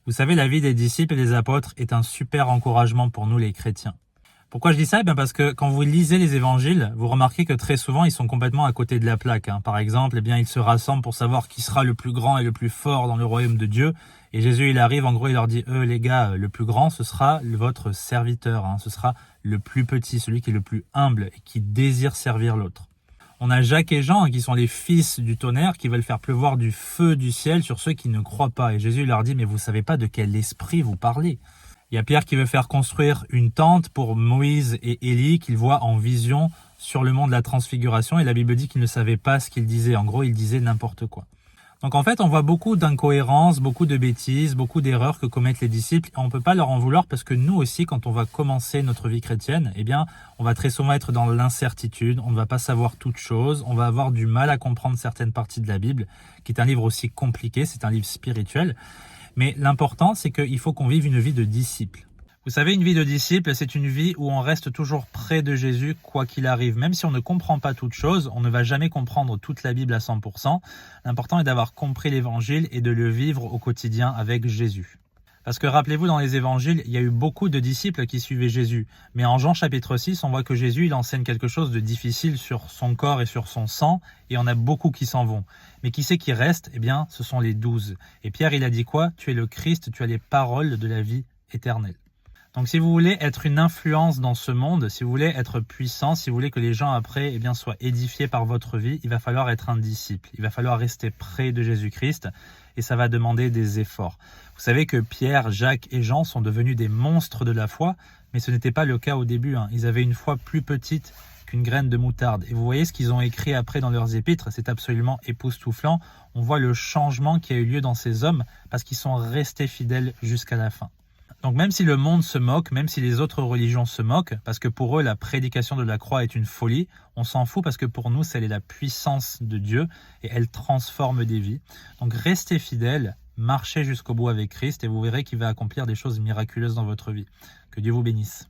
Vous savez, la vie des disciples et des apôtres est un super encouragement pour nous les chrétiens. Pourquoi je dis ça? Parce que quand vous lisez les évangiles, vous remarquez que très souvent, ils sont complètement à côté de la plaque. Par exemple, ils se rassemblent pour savoir qui sera le plus grand et le plus fort dans le royaume de Dieu. Et Jésus, il arrive, en gros, il leur dit, les gars, le plus grand, ce sera votre serviteur. Ce sera le plus petit, celui qui est le plus humble et qui désire servir l'autre. On a Jacques et Jean qui sont les fils du tonnerre qui veulent faire pleuvoir du feu du ciel sur ceux qui ne croient pas. Et Jésus leur dit, mais vous savez pas de quel esprit vous parlez. Il y a Pierre qui veut faire construire une tente pour Moïse et Élie qu'il voit en vision sur le mont de la transfiguration et la Bible dit qu'il ne savait pas ce qu'il disait. En gros, il disait n'importe quoi. Donc en fait, on voit beaucoup d'incohérences, beaucoup de bêtises, beaucoup d'erreurs que commettent les disciples. Et on ne peut pas leur en vouloir parce que nous aussi, quand on va commencer notre vie chrétienne, on va très souvent être dans l'incertitude, on ne va pas savoir toutes choses, on va avoir du mal à comprendre certaines parties de la Bible, qui est un livre aussi compliqué, c'est un livre spirituel. Mais l'important, c'est qu'il faut qu'on vive une vie de disciple. Vous savez, une vie de disciple, c'est une vie où on reste toujours près de Jésus, quoi qu'il arrive. Même si on ne comprend pas toutes choses, on ne va jamais comprendre toute la Bible à 100%. L'important est d'avoir compris l'évangile et de le vivre au quotidien avec Jésus. Parce que rappelez-vous, dans les évangiles, il y a eu beaucoup de disciples qui suivaient Jésus. Mais en Jean chapitre 6, on voit que Jésus, il enseigne quelque chose de difficile sur son corps et sur son sang, et on a beaucoup qui s'en vont. Mais qui c'est qui reste? Ce sont les 12. Et Pierre, il a dit quoi? Tu es le Christ, tu as les paroles de la vie éternelle. Donc si vous voulez être une influence dans ce monde, si vous voulez être puissant, si vous voulez que les gens après soient édifiés par votre vie, il va falloir être un disciple. Il va falloir rester près de Jésus-Christ et ça va demander des efforts. Vous savez que Pierre, Jacques et Jean sont devenus des monstres de la foi, mais ce n'était pas le cas au début. Ils avaient une foi plus petite qu'une graine de moutarde. Et vous voyez ce qu'ils ont écrit après dans leurs épîtres, c'est absolument époustouflant. On voit le changement qui a eu lieu dans ces hommes parce qu'ils sont restés fidèles jusqu'à la fin. Donc même si le monde se moque, même si les autres religions se moquent, parce que pour eux la prédication de la croix est une folie, on s'en fout parce que pour nous, elle est la puissance de Dieu et elle transforme des vies. Donc restez fidèles, marchez jusqu'au bout avec Christ et vous verrez qu'il va accomplir des choses miraculeuses dans votre vie. Que Dieu vous bénisse.